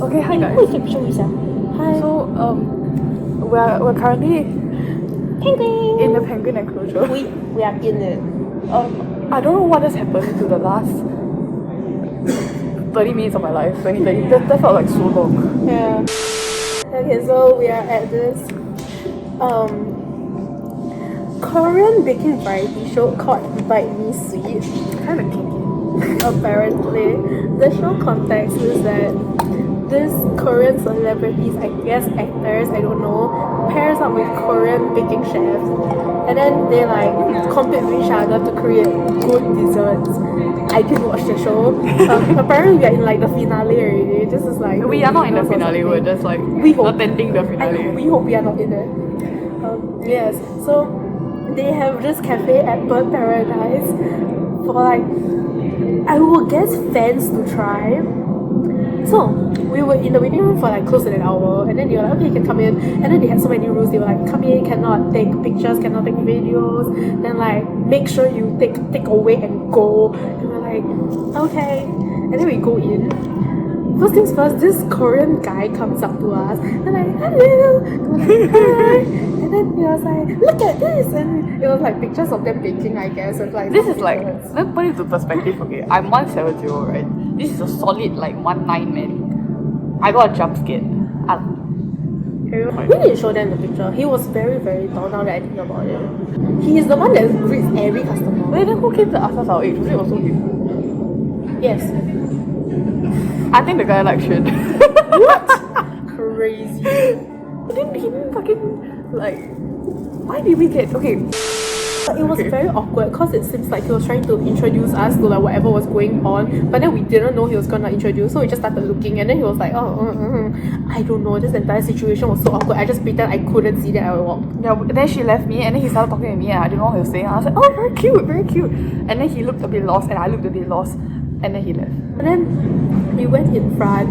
Okay, hi guys. Hi. So we're currently Penguin. in the penguin enclosure. We are in it. I don't know what has happened to the last 30 minutes of my life. 20, that felt like so long. Yeah. Okay, so we are at this Korean baking variety show called Bite Me Sweet. Kind of kinky. Apparently, the show context is that this Korean celebrities, I guess actors, I don't know, pairs up with Korean baking chefs, and then they like compete with each other to create good desserts. I didn't watch the show. Apparently, we are in like the finale already. This is like We are not in the finale, we're just like attending the finale. We hope we are not in it. Yes, so they have this cafe at Bird Paradise for like, I will guess, fans to try. So we were in the waiting room for like close to an hour, and then they were like, okay, you can come in. And then they had so many rules. They were like, come in, cannot take pictures, cannot take videos. Then like, make sure you take away and go. And we're like, okay. And then we go in. First things first, this Korean guy comes up to us and like, hello. Like, hi. And then he was like, look at this, and it was like pictures of them baking, I guess. With, like, This is like, let's put it into perspective, okay? I'm 170, right? This is a solid like 1'9" man. I got a jump scared. We didn't show them the picture. He was very, very tall now that I think about it. He is the one that greets every customer. Wait, then who came to ask us our age? Was it also him? Yes. I think the guy like shit. What? Crazy. He didn't fucking like. Why did we get okay? But it was very awkward because it seems like he was trying to introduce us to like whatever was going on, but then we didn't know he was gonna introduce, so we just started looking, and then he was like, I don't know, this entire situation was so awkward. I just pretend I couldn't see that I walked. Yeah, then she left me, and then he started talking to me, and I didn't know what he was saying. I was like, oh, very cute, very cute. And then he looked a bit lost, and I looked a bit lost, and then he left. And then we went in front,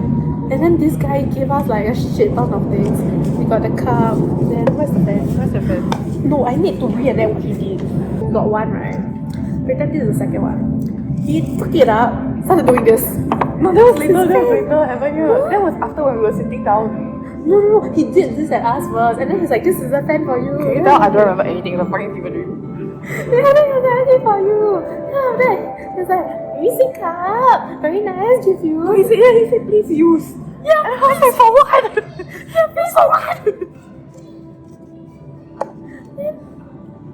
and then this guy gave us like a shit ton of things. We got the cup, then where's the pen? Where's the pen? No, I need to reenact what he did. We got one, right? Pretend this is the second one. He took it up, started doing this. No, that was later, haven't you? That was after when we were sitting down. No, he did this at us first, and then he's like, this is a pen for you. Okay, now I don't remember anything, it's a fucking fever dream. Yeah, this is a pen for you. Yeah, then he's like, easy cup, very nice, give you. No, he said, please use. Yeah, and I was like, for what? Yeah, please, for what?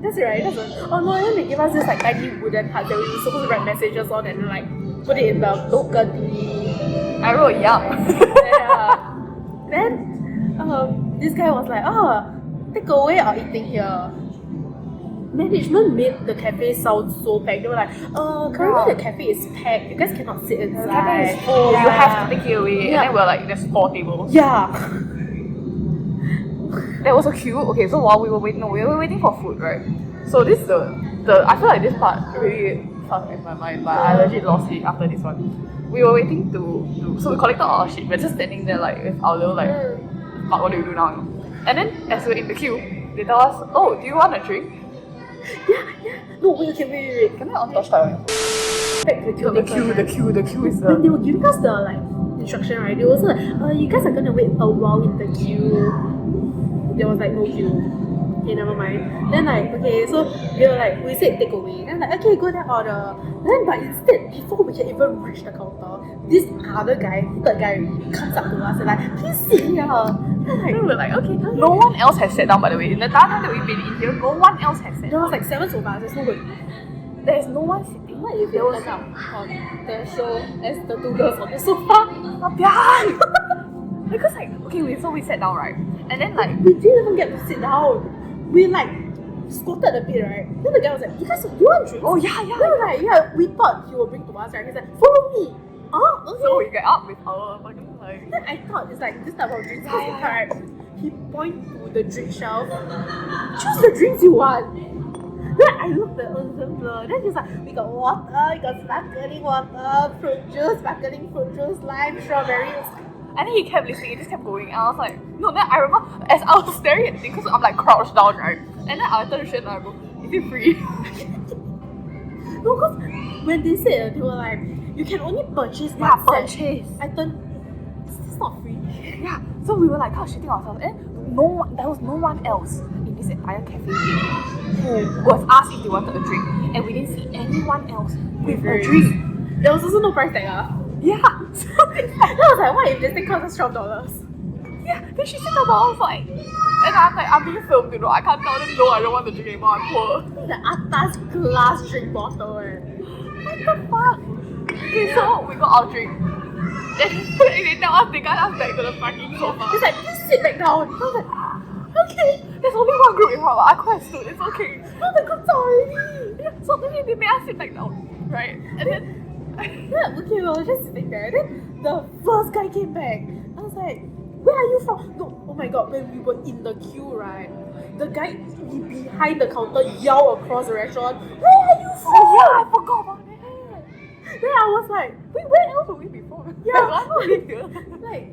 That's right, that's right. Oh no, and then they gave us this like tiny wooden hut that we were supposed to write messages on and then like put it in the local thingy. I wrote yup. Yeah. Then this guy was like, take away or eating here. Management made the cafe sound so packed. They were like, currently the cafe is packed. You guys cannot sit inside. The cafe is full. You have to take it away. Yeah. And then we're like, there's 4 tables. Yeah. There was a queue. Okay, so while we were waiting for food, right? So this is the I feel like this part really stuck in my mind, but I legit lost it after this one. We were waiting to so we collected all our shit. We're just standing there like with our little like, what do you do now? And then as we're in the queue, they tell us, oh, do you want a drink? Yeah. No, wait. Can I untouch that? Back to The queue is when they were giving us the like instruction, right? They were also like, you guys are gonna wait a while in the queue. There was like no queue. Okay, never mind. Then like, okay, so they were like, we said take away. Then like, okay, go there order. Then but instead, before we can even reach the counter, this other guy, third guy, comes up to us and like, please sit here. Then we're like, okay. No one else has sat down, by the way. In the time that we've been in here, no one else has sat down. There was like 7 sofas, there's nobody. There's no one sitting. What if they turn up on the show as the 2 girls on the sofa? Because like, okay, so we sat down, right? And then like, we didn't even get to sit down. We like squatted a bit, right? Then the guy was like, you guys, do you want drinks? Oh yeah. Then we were like, yeah, we thought he would bring to us, right? He's like, follow me. Okay. So we get up with our fucking like. Then I thought it's like this type of drinks. Right? He pointed to the drink shelf. Choose the drinks you want. Then I looked at blur. Then he's like, we got water, we got sparkling water, fruit juice, sparkling fruit juice, lime, strawberries. And then he kept listening, he just kept going. And I was like, no, then I remember as I was staring at the thing, because I'm like crouched down, right? And then I turned to Shen and I go, is it free? No, because when they said, they were like, you can only purchase Yeah, one set. purchase. I turned, is this it's not free. Yeah, so we were like kind of shitting ourselves, and there was no one else in this entire cafe who was asked if they wanted a drink, and we didn't see anyone else with a drink. There was also no price tag. Yeah, so I was like, what if this thing costs us $12? yeah, then she said about, I was like, and I'm like, I'm being filmed, you know, I can't tell them no, I don't want the drink anymore, I'm poor. The atas glass drink bottle. What the fuck? Okay, so we got our drink. Then they tell us they got us back to the fucking sofa. It's like, please sit back down. I was like, okay. There's only one group in front of us. I quite stood, it's okay. No, the group's already. Yeah, so then they made us sit back down, right? And then Yeah, okay, we were just sitting there. Then the first guy came back. I was like, where are you from? No, oh my god, when we were in the queue, right? The guy behind the counter yelled across the restaurant, where are you from? oh yeah, I forgot about that. Then I was like, Wait, where else were we before? Yeah. I'm not live here. like,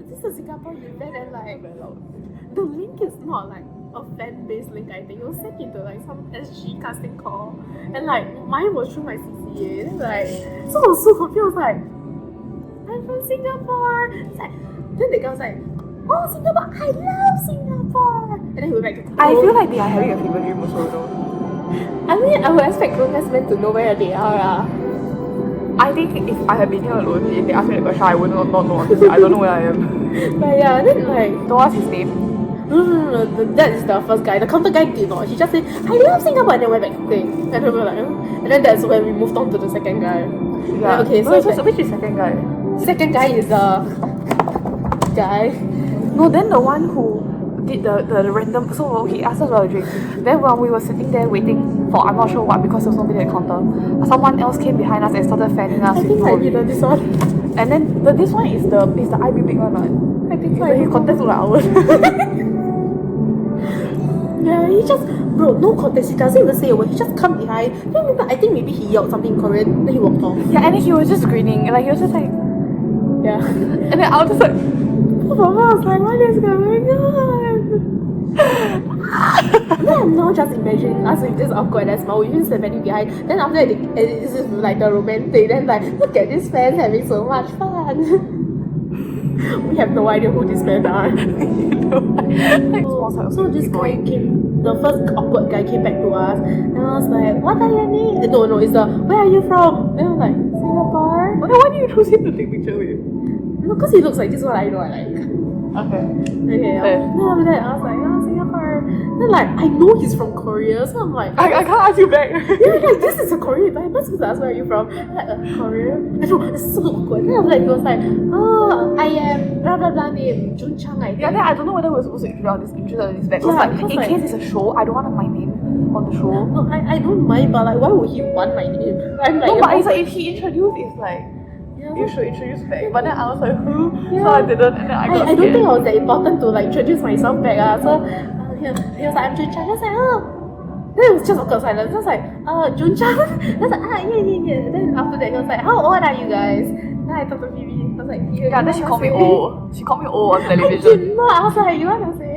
this is a Singapore event and like, Very loud. the link is not like a fan-based link, I think. It was sent into like some SG casting call. And like, mine was through my CCA. Then like, so I was so confused. I was like, I'm from Singapore. It's like, then the guy was like, oh, Singapore, I love Singapore. And then he went back to I feel like they are having a fever dream also though. I mean, I would expect grown-ups men to know where they are. I think if I had been here alone, if they asked me the question, I would not know what to say. I don't know where I am. But yeah, then like, Don't ask his name. no, that is the first guy. The counter guy did not. He just said, I love Singapore, and then went back to play. And then we were like, and then that's when we moved on to the second guy. Yeah. Okay, so which is second guy? second guy is the guy. No, then the one who did the random. So he asked us about a drink. Then while we were sitting there waiting for I'm not sure what because there was nobody at the counter, someone else came behind us and started fanning us. I think I did this one. And then this one is the IB big one, right? I think His contest look like ours. Yeah, he just, bro, no context. He doesn't even say a word. He just come behind. Then I think maybe he yelled something in Korean. Then he walked off. Yeah, and then he was just grinning. Like he was just like, Yeah. and then I was just like, Mama was like, what is going on? Then I'm now just imagining us with this awkwardness smile. We just standing behind. Then after that, this is like the romantic. Then like, look at these fans having so much fun. We have no idea who these fans are. So this guy came, the first awkward guy came back to us. And I was like, what are your names? No, it's the, where are you from? Then I was like, Singapore. okay, why do you choose him to take picture with? No, because he looks like this one I know I like. Okay. Okay, then after that, I was like, oh, Singapore. Then like, I know he's from Korea, so I'm like, I can't ask you back. yeah, like, this is a Korean, but I'm not supposed to ask where are you from. I'm like, Korea? I know, it's so awkward. Then I was like, he was like, oh, I am blah blah blah name, Jun Chang, I think. Yeah, then I don't know whether we're supposed to introduce this back. Yeah, Like, because in like- case it's a show, I don't want my name on the show. No, I don't mind, but like, why would he want my name? I'm like, No, but it's like if he introduced, it's like yeah, you should introduce back. But then I was like, who? Yeah. So I didn't, and then I got I don't scared. think I was that important to like introduce myself back. So he was like, I'm Jun Chang. I was like, oh. Then it was just awkward silence. I was like, Jun Chang. I was like, yeah. Then after that, he was like, how old are you guys? Then I talked to Phoebe. I was like, Yeah, then she called me say. old. She called me old on I television. did not. I was like, you want to say?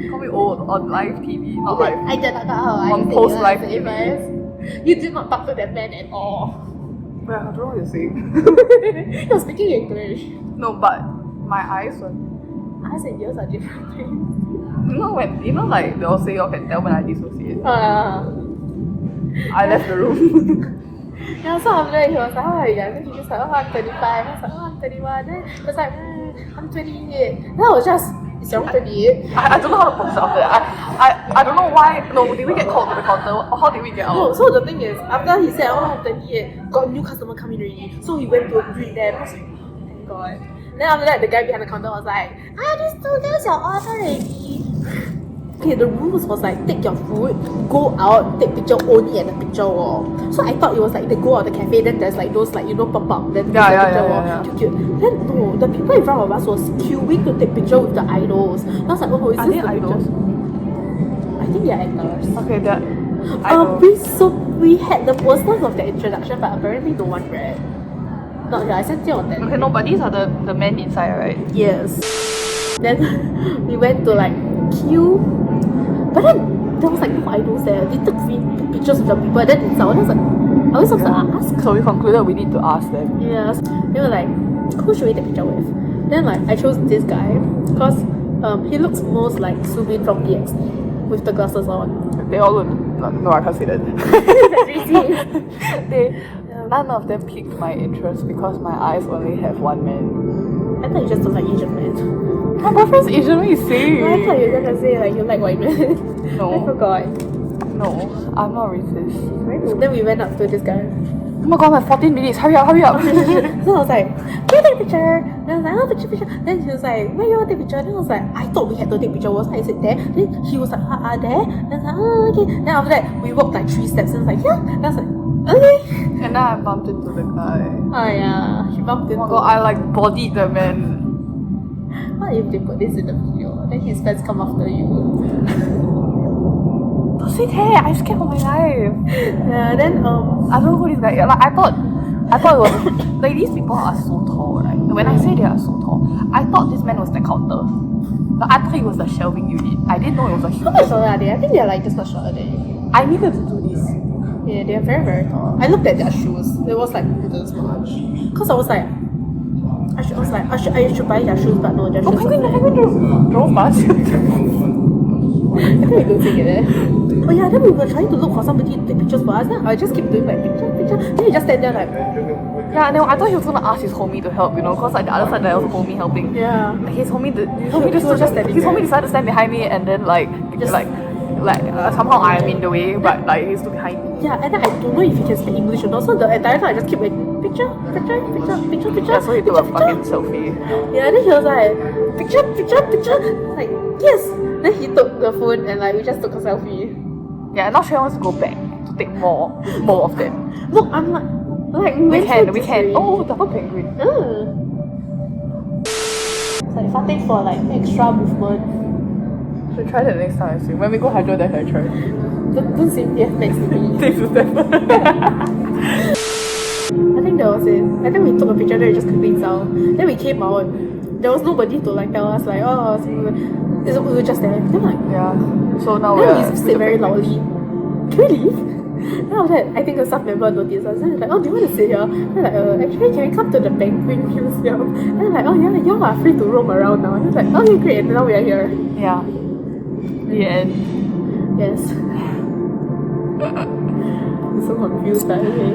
She called me old on live TV, not live. I did not. On post-live TV. You did not talk to that man at all. Well, I don't know what you're saying. He was speaking English. No, but my eyes were. Eyes and ears are different things. You know like they'll say you can tell when I dissociate. Uh, I left the room. Yeah, so after that he was like, how are you? Then he was like, oh, I'm 35. I was like, oh, I'm 31. Then he was like, I'm 28. Then I was just, is your 28? I don't know how to process after that. I don't know why. No, did we get called to the counter? How did we get out? No, so the thing is, after he said, oh, I'm 28, got a new customer coming already. So he went to greet them. I was like, oh, thank God. Then after that, the guy behind the counter was like, these two girls are order already. Okay, the rules was like, take your food, go out, take picture only at the picture wall. So I thought it was like, they go out the cafe, then there's like those like, pop up, then there's the picture wall. Cute. Then no, the people in front of us was queuing to take picture with the idols. And I was like, oh, is Are this they the idols? picture? I think they're actors. Okay, that. Idols. We had the posters of the introduction, but apparently no one read. Not here, I sent you on that. Okay, no, but these are the men inside, right? Yes. Then we went to like queue, but then there was like no idols there. They took pictures with the people. Then someone was like, I was supposed to ask. So we concluded we need to ask them. Yes. They were like, who should we take picture with? Then like I chose this guy because he looks most like Subin from DXD with the glasses on. They all look. No, I can't say that. None of them piqued my interest because my eyes only have one man. I thought you just don't like Asian men. My boyfriend's Asian, what you saying? I thought you were gonna say like you like white men. No. I forgot. No, I'm not racist. Then we went up to this guy. Oh my god, my 14 minutes. Hurry up, hurry up. So I was like, can you take a picture? Then I was like, oh, picture. Then she was like, where you want to take a picture? Then I was like, I thought we had to take a picture. Was I sit there? Then he was like, there. Then I was like, oh, okay. Then after that, we walked like 3 steps. And I was like, yeah. Then I was like, okay. And then I bumped into the guy. Oh yeah, she bumped into. Oh my god, I like bodied the man. What if they put this in the video? Then his friends come after you. Don't say that. I'm scared for my life. Yeah. Then I don't know who this guy is. Like I thought it was like these people are so tall, right? When I say they are so tall, I thought this man was the counter. But I thought he was the shelving unit. I didn't know it was a how much taller are they? I think they're like just not shorter than you. I needed to do this. Yeah, they're very, very tall. I looked at their shoes. It was like this much. Cause I was like, I should buy their shoes, but no, their shoes. Penguin drove past. I think we don't see it there. Oh yeah, then we were trying to look for somebody to take pictures for us. Then I just keep doing like picture. Then he just stand there like. Yeah, no, I thought he was gonna ask his homie to help, you know, cause like the other side there was a homie helping. Yeah. His homie decided to stand behind me and then like somehow I'm in the way, but like he stood behind me. Yeah, and then I don't know if he can speak English or not. So the entire time I just keep like picture. Yeah, so he took a fucking selfie. Yeah, then he was like picture. Like yes. Then he took the phone and like we just took a selfie. Yeah, now Shrey wants to go back to take more of them. Look, I'm like we can. Oh, double penguin. It's like something for like extra movement. Should try that next time I swim. When we go hydro, then I try. Don't swim here next to me. Thanks to Steph. I think that was it. I think we took a picture then we just quickly down. Then we came out. There was nobody to like tell us like, oh, we were just there. Then like, yeah. So now we sit very loudly. Can we leave? Then after that, I think the staff member noticed us. Then like, oh, do you want to sit here? Then like, actually, can we come to the penguin museum? Then like, oh yeah, like, y'all are free to roam around now. And then like, okay, great. And now we are here. Yeah. The end. Yes. I'm so confused by the way.